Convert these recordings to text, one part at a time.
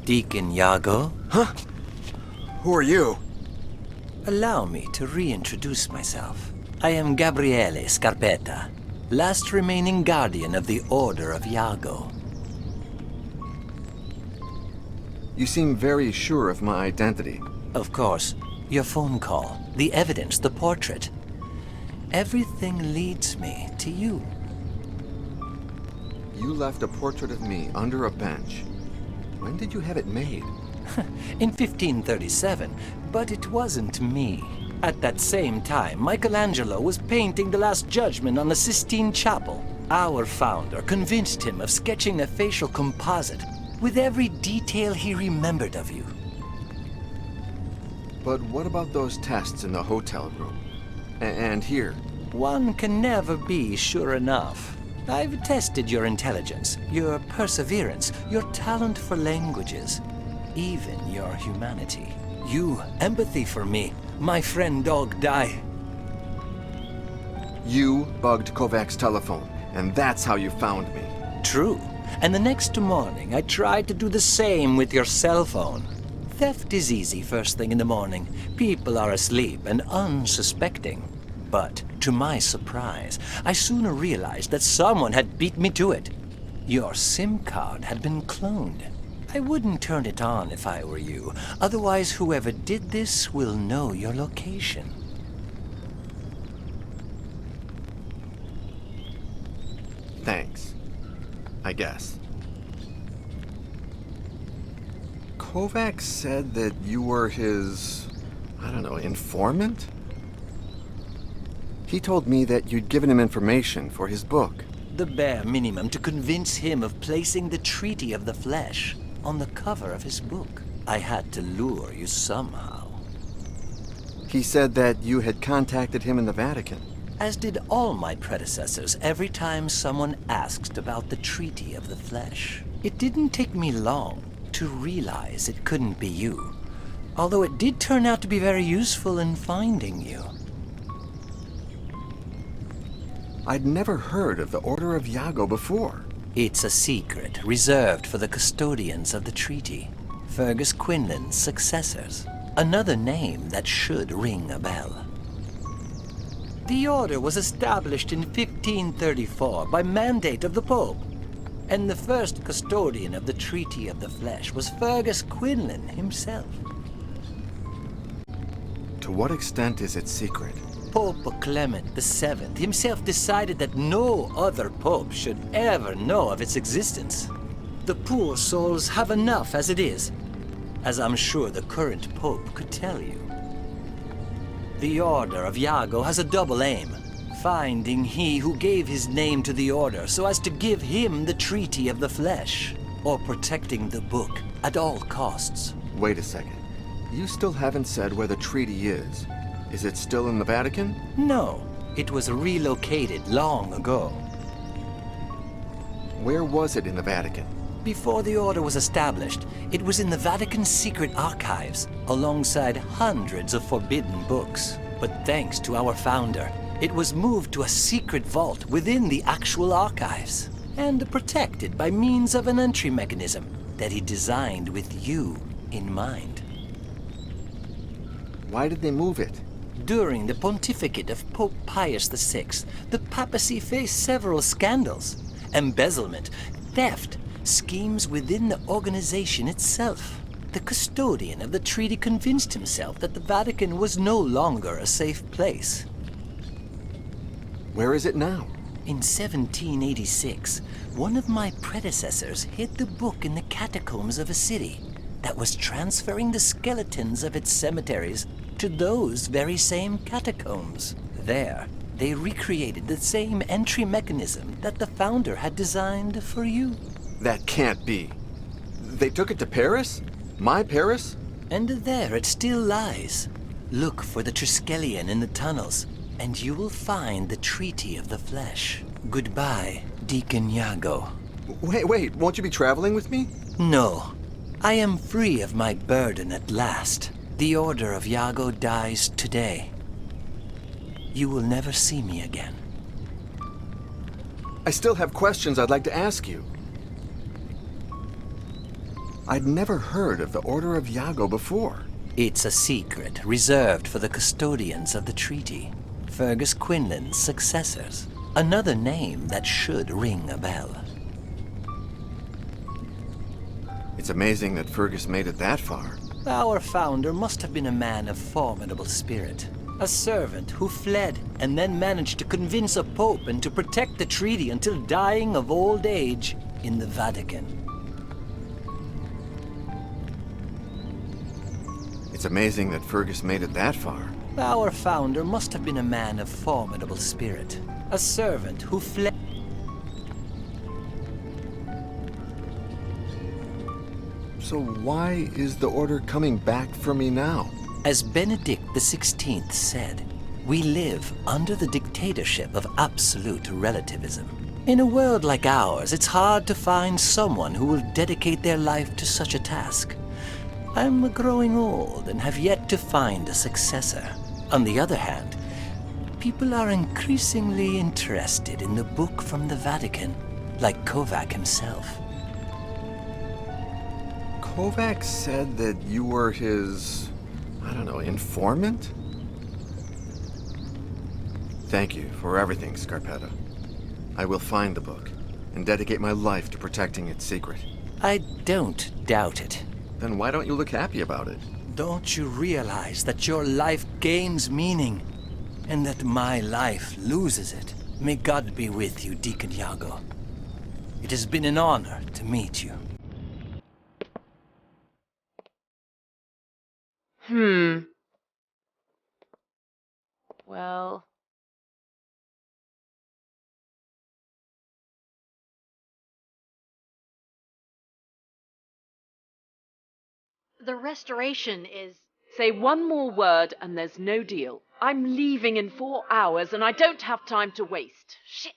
Deacon Iago? Huh? Who are you? Allow me to reintroduce myself. I am Gabriele Scarpetta, last remaining guardian of the Order of Iago. You seem very sure of my identity. Of course. Your phone call, the evidence, the portrait. Everything leads me to you. You left a portrait of me under a bench. When did you have it made? In 1537, but it wasn't me. At that same time, Michelangelo was painting the Last Judgment on the Sistine Chapel. Our founder convinced him of sketching a facial composite with every detail he remembered of you. But what about those tests in the hotel room? And here? One can never be sure enough. I've tested your intelligence, your perseverance, your talent for languages, even your humanity. You, empathy for me, my friend dog die. You bugged Kovac's telephone, and that's how you found me. True. And the next morning, I tried to do the same with your cell phone. Theft is easy first thing in the morning. People are asleep and unsuspecting. But, to my surprise, I soon realized that someone had beat me to it. Your SIM card had been cloned. I wouldn't turn it on if I were you. Otherwise, whoever did this will know your location. Thanks. I guess. Kovac said that you were his, I don't know, informant? He told me that you'd given him information for his book. The bare minimum to convince him of placing the Treaty of the Flesh on the cover of his book. I had to lure you somehow. He said that you had contacted him in the Vatican. As did all my predecessors every time someone asked about the Treaty of the Flesh. It didn't take me long to realize it couldn't be you, although it did turn out to be very useful in finding you. I'd never heard of the Order of Iago before. It's a secret reserved for the custodians of the treaty, Fergus Quinlan's successors. Another name that should ring a bell. The order was established in 1534 by mandate of the Pope, and the first custodian of the Treaty of the Flesh was Fergus Quinlan himself. To what extent is it secret? Pope Clement VII himself decided that no other pope should ever know of its existence. The poor souls have enough as it is, as I'm sure the current pope could tell you. The Order of Iago has a double aim, finding he who gave his name to the order so as to give him the Treaty of the Flesh, or protecting the book at all costs. Wait a second. You still haven't said where the treaty is. Is it still in the Vatican? No, it was relocated long ago. Where was it in the Vatican? Before the order was established, it was in the Vatican's secret archives, alongside hundreds of forbidden books. But thanks to our founder, it was moved to a secret vault within the actual archives, and protected by means of an entry mechanism that he designed with you in mind. Why did they move it? During the pontificate of Pope Pius VI, the papacy faced several scandals: embezzlement, theft, schemes within the organization itself. The custodian of the treaty convinced himself that the Vatican was no longer a safe place. Where is it now? In 1786, one of my predecessors hid the book in the catacombs of a city that was transferring the skeletons of its cemeteries to those very same catacombs. There, they recreated the same entry mechanism that the founder had designed for you. That can't be. They took it to Paris? My Paris? And there it still lies. Look for the Triskelion in the tunnels, and you will find the Treaty of the Flesh. Goodbye, Deacon Iago. Wait, won't you be traveling with me? No, I am free of my burden at last. The Order of Iago dies today. You will never see me again. I still have questions I'd like to ask you. I'd never heard of the Order of Iago before. It's a secret reserved for the custodians of the treaty. Fergus Quinlan's successors. Another name that should ring a bell. It's amazing that Fergus made it that far. Our founder must have been a man of formidable spirit. A servant who fled and then managed to convince a pope and to protect the treaty until dying of old age in the Vatican. It's amazing that Fergus made it that far. Our founder must have been a man of formidable spirit. A servant who fled. So why is the Order coming back for me now? As Benedict XVI said, we live under the dictatorship of absolute relativism. In a world like ours, it's hard to find someone who will dedicate their life to such a task. I'm growing old and have yet to find a successor. On the other hand, people are increasingly interested in the book from the Vatican, like Kovac himself. Kovac said that you were his, informant? Thank you for everything, Scarpetta. I will find the book and dedicate my life to protecting its secret. I don't doubt it. Then why don't you look happy about it? Don't you realize that your life gains meaning, and that my life loses it? May God be with you, Deacon Iago. It has been an honor to meet you. Well... The restoration is... Say one more word and there's no deal. I'm leaving in 4 hours and I don't have time to waste. Shit.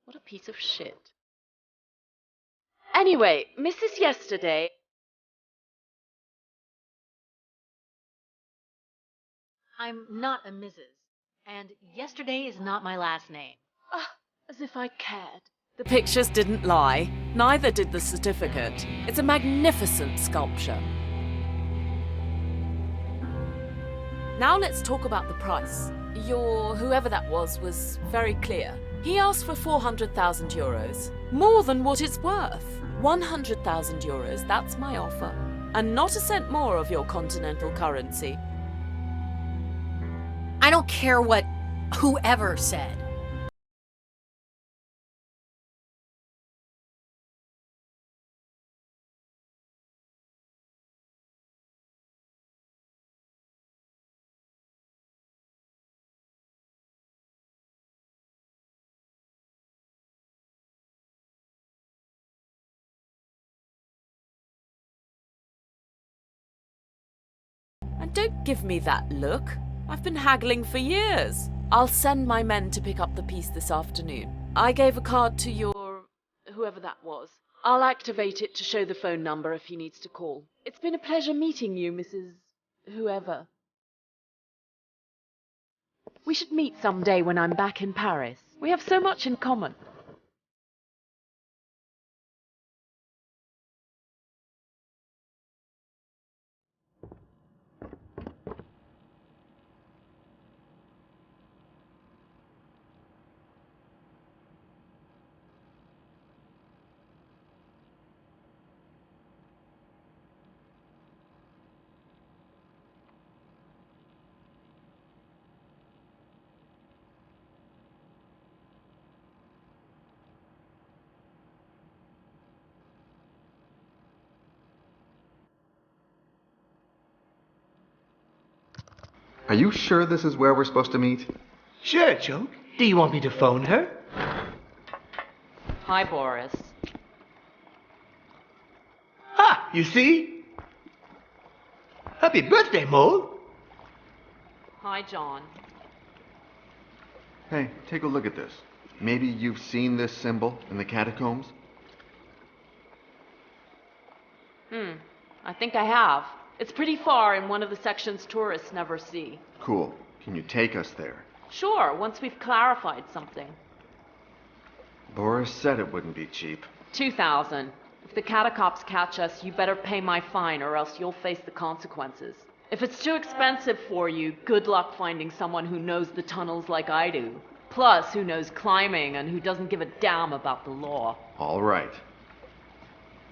What a piece of shit. Anyway, Mrs. Yesterday... I'm not a Mrs. And yesterday is not my last name. As if I cared. The pictures didn't lie. Neither did the certificate. It's a magnificent sculpture. Now let's talk about the price. Your whoever that was very clear. He asked for 400,000 euros. More than what it's worth. 100,000 euros, that's my offer. And not a cent more of your continental currency. I don't care what whoever said. And don't give me that look. I've been haggling for years. I'll send my men to pick up the piece this afternoon. I gave a card to your... whoever that was. I'll activate it to show the phone number if he needs to call. It's been a pleasure meeting you, Mrs. whoever. We should meet someday when I'm back in Paris. We have so much in common. Are you sure this is where we're supposed to meet? Sure, Joke. Do you want me to phone her? Hi, Boris. Ah, you see? Happy birthday, Mole. Hi, John. Hey, take a look at this. Maybe you've seen this symbol in the catacombs? I think I have. It's pretty far and one of the sections tourists never see. Cool. Can you take us there? Sure, once we've clarified something. Boris said it wouldn't be cheap. 2,000. If the Catacombs catch us, you better pay my fine or else you'll face the consequences. If it's too expensive for you, good luck finding someone who knows the tunnels like I do. Plus, who knows climbing and who doesn't give a damn about the law. All right.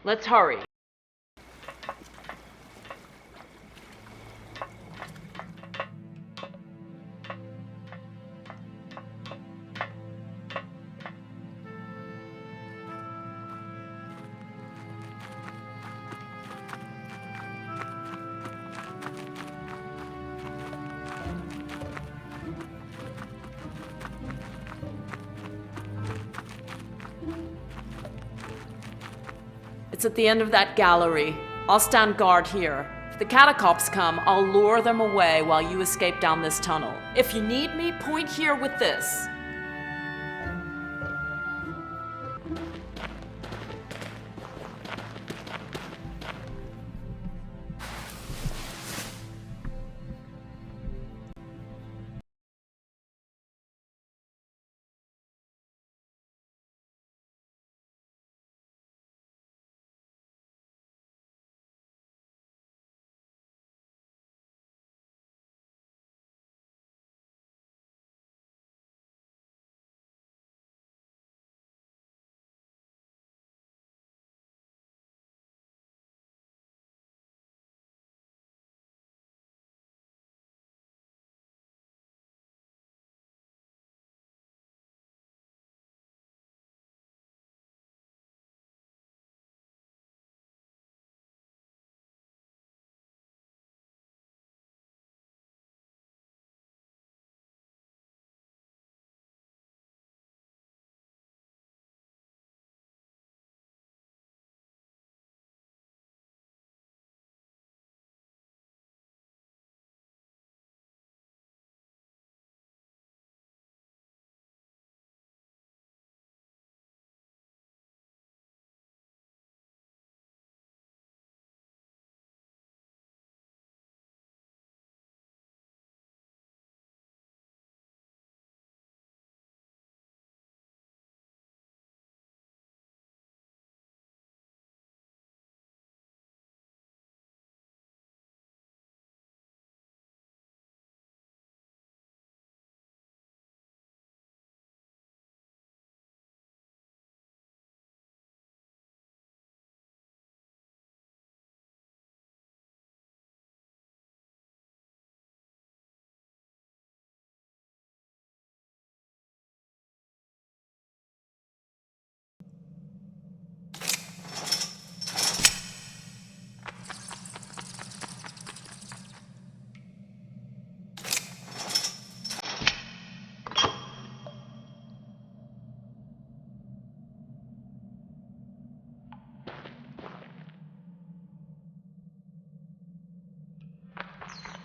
Let's hurry. It's at the end of that gallery. I'll stand guard here. If the Catacombs come, I'll lure them away while you escape down this tunnel. If you need me, point here with this.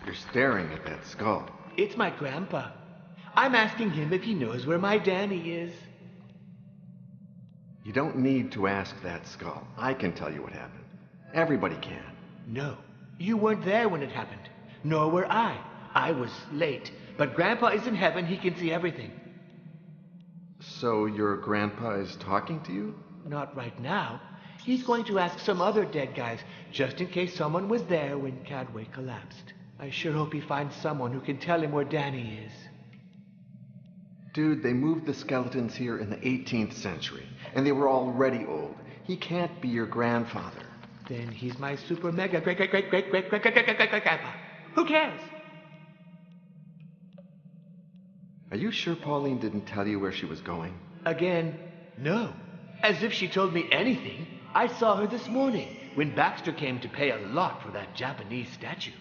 You're staring at that skull. It's my grandpa. I'm asking him if he knows where my Danny is. You don't need to ask that skull. I can tell you what happened. Everybody can. No, you weren't there when it happened. Nor were I. I was late. But Grandpa is in heaven. He can see everything. So your grandpa is talking to you? Not right now. He's going to ask some other dead guys, just in case someone was there when Cadway collapsed. I sure hope he finds someone who can tell him where Danny is. Dude, they moved the skeletons here in the 18th century, and they were already old. He can't be your grandfather. Then he's my super mega great great great great great great great great great great great grandpa. Who cares? Are you sure Pauline didn't tell you where she was going? Again, no. As if she told me anything. I saw her this morning when Baxter came to pay a lot for that Japanese statue.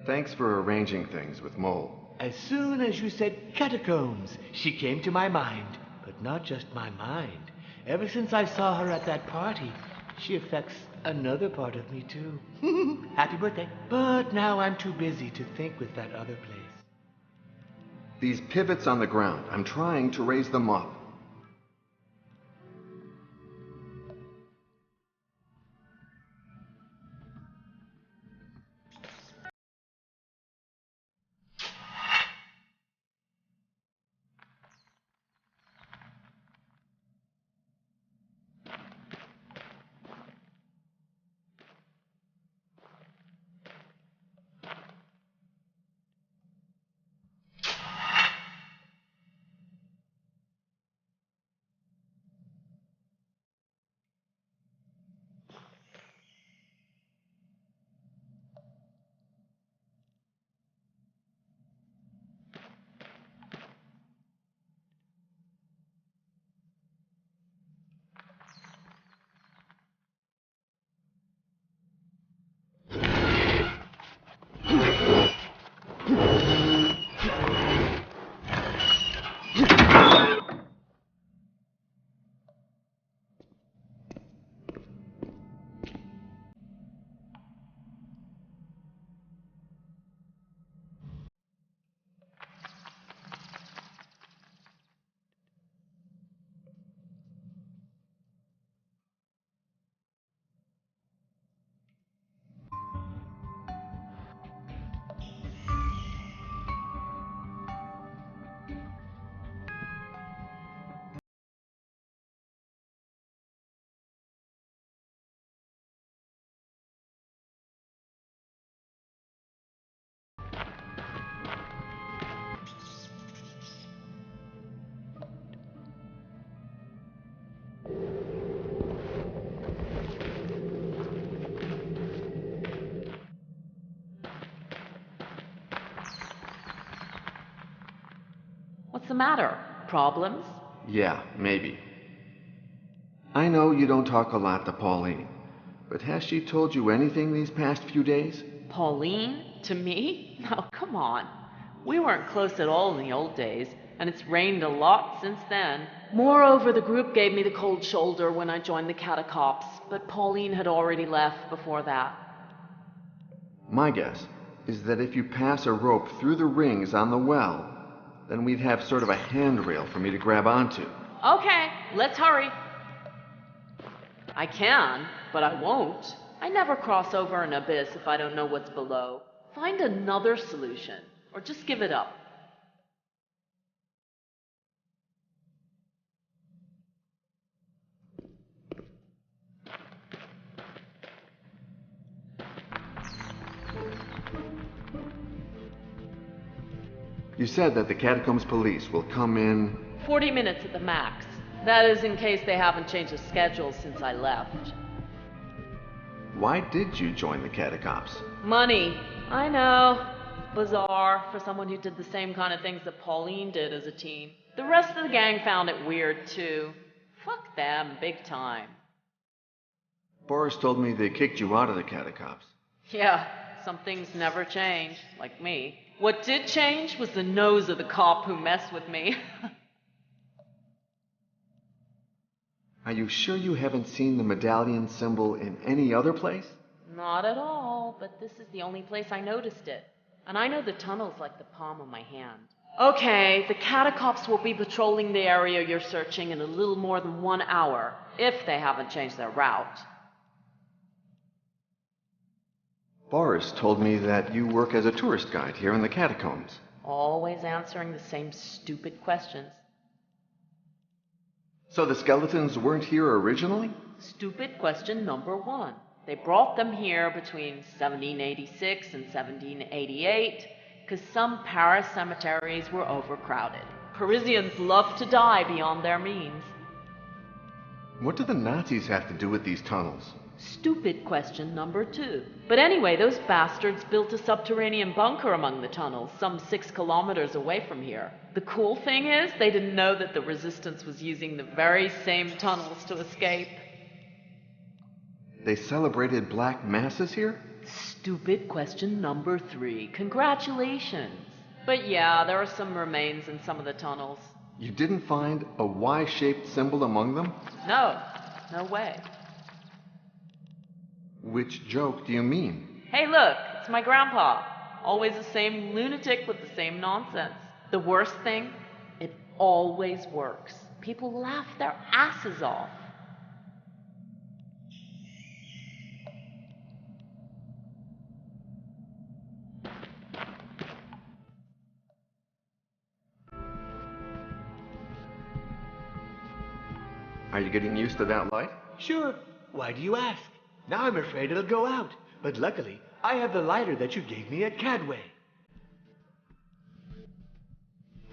Thanks for arranging things with Mole. As soon as you said catacombs, she came to my mind. But not just my mind. Ever since I saw her at that party, she affects another part of me too. Happy birthday. But now I'm too busy to think with that other place. These pivots on the ground, I'm trying to raise them up. What's the matter? Problems? Yeah, maybe. I know you don't talk a lot to Pauline, but has she told you anything these past few days? Pauline? To me? Oh, come on. We weren't close at all in the old days, and it's rained a lot since then. Moreover, the group gave me the cold shoulder when I joined the Catacombs, but Pauline had already left before that. My guess is that if you pass a rope through the rings on the well, then we'd have sort of a handrail for me to grab onto. Okay, let's hurry. I can, but I won't. I never cross over an abyss if I don't know what's below. Find another solution, or just give it up. You said that the Catacombs police will come in. 40 minutes at the max. That is in case they haven't changed the schedule since I left. Why did you join the Catacombs? Money. I know. Bizarre for someone who did the same kind of things that Pauline did as a teen. The rest of the gang found it weird too. Fuck them, big time. Boris told me they kicked you out of the Catacombs. Yeah, some things never change, like me. What did change was the nose of the cop who messed with me. Are you sure you haven't seen the medallion symbol in any other place? Not at all, but this is the only place I noticed it. And I know the tunnels like the palm of my hand. Okay, the Catacombs will be patrolling the area you're searching in a little more than 1 hour, if they haven't changed their route. Boris told me that you work as a tourist guide here in the Catacombs. Always answering the same stupid questions. So the skeletons weren't here originally? Stupid question number 1. They brought them here between 1786 and 1788 because some Paris cemeteries were overcrowded. Parisians love to die beyond their means. What do the Nazis have to do with these tunnels? Stupid question number 2. But anyway, those bastards built a subterranean bunker among the tunnels, some 6 kilometers away from here. The cool thing is, they didn't know that the resistance was using the very same tunnels to escape. They celebrated black masses here? Stupid question number 3. Congratulations. But yeah, there are some remains in some of the tunnels. You didn't find a Y-shaped symbol among them? No, no way. Which joke do you mean? Hey look, it's my grandpa. Always the same lunatic with the same nonsense. The worst thing, it always works. People laugh their asses off. Are you getting used to that light? Sure. Why do you ask? Now I'm afraid it'll go out. But luckily, I have the lighter that you gave me at Cadway.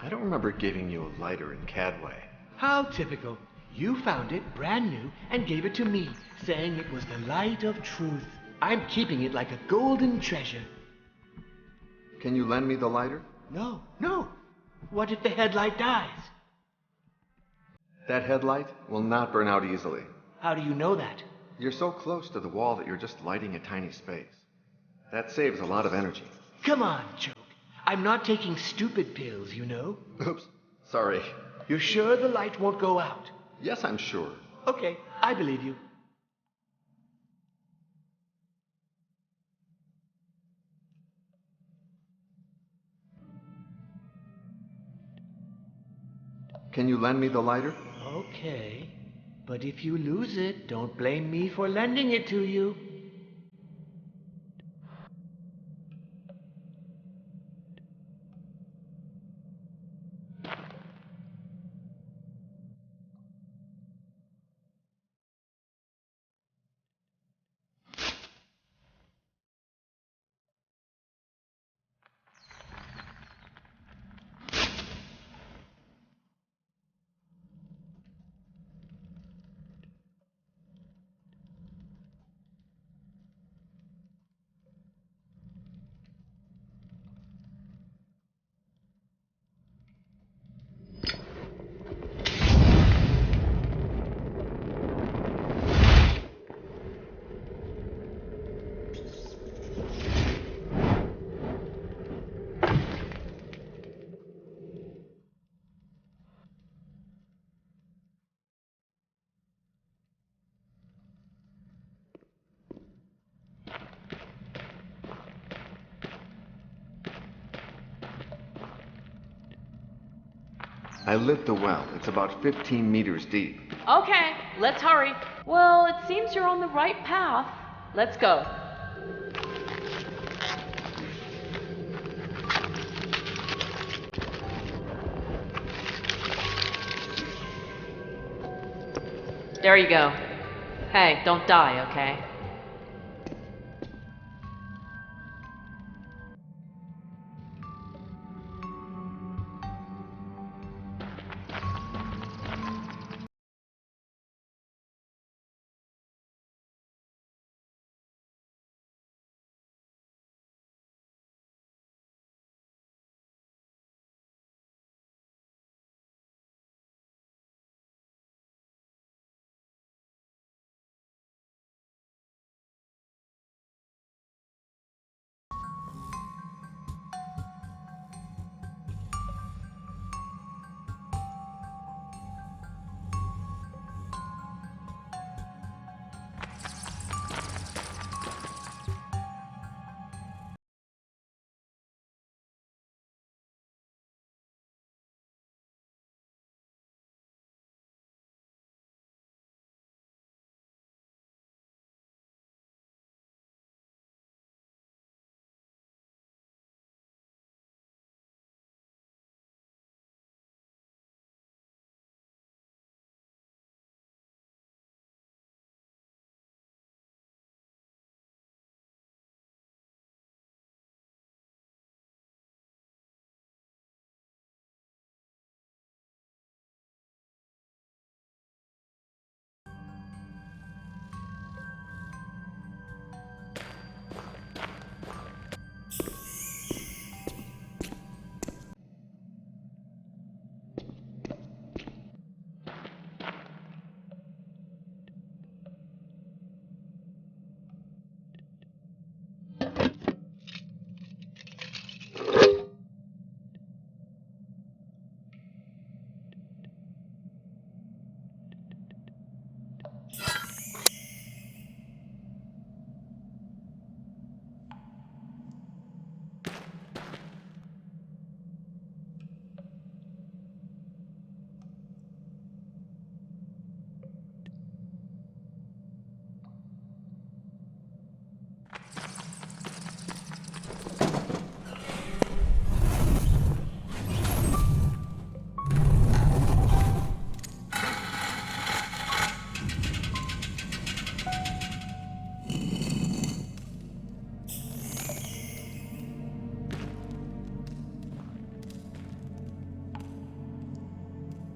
I don't remember giving you a lighter in Cadway. How typical. You found it brand new and gave it to me, saying it was the light of truth. I'm keeping it like a golden treasure. Can you lend me the lighter? No, no. What if the headlight dies? That headlight will not burn out easily. How do you know that? You're so close to the wall that you're just lighting a tiny space. That saves a lot of energy. Come on, Joke. I'm not taking stupid pills, you know. Oops, sorry. You're sure the light won't go out? Yes, I'm sure. Okay, I believe you. Can you lend me the lighter? Okay, but if you lose it, don't blame me for lending it to you. I lit the well. It's about 15 meters deep. Okay, let's hurry. Well, it seems you're on the right path. Let's go. There you go. Hey, don't die, okay?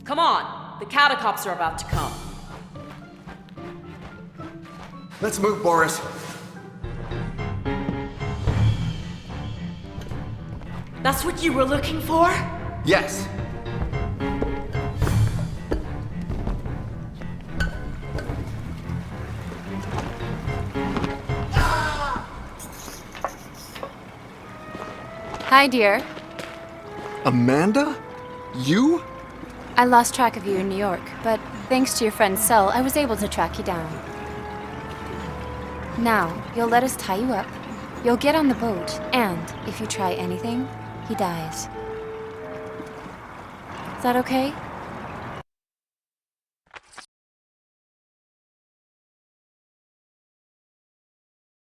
Come on, the Catacombs are about to come. Let's move, Boris. That's what you were looking for? Yes. Hi, dear. Amanda? You? I lost track of you in New York, but thanks to your friend Cell, I was able to track you down. Now, you'll let us tie you up, you'll get on the boat, and if you try anything, he dies. Is that okay?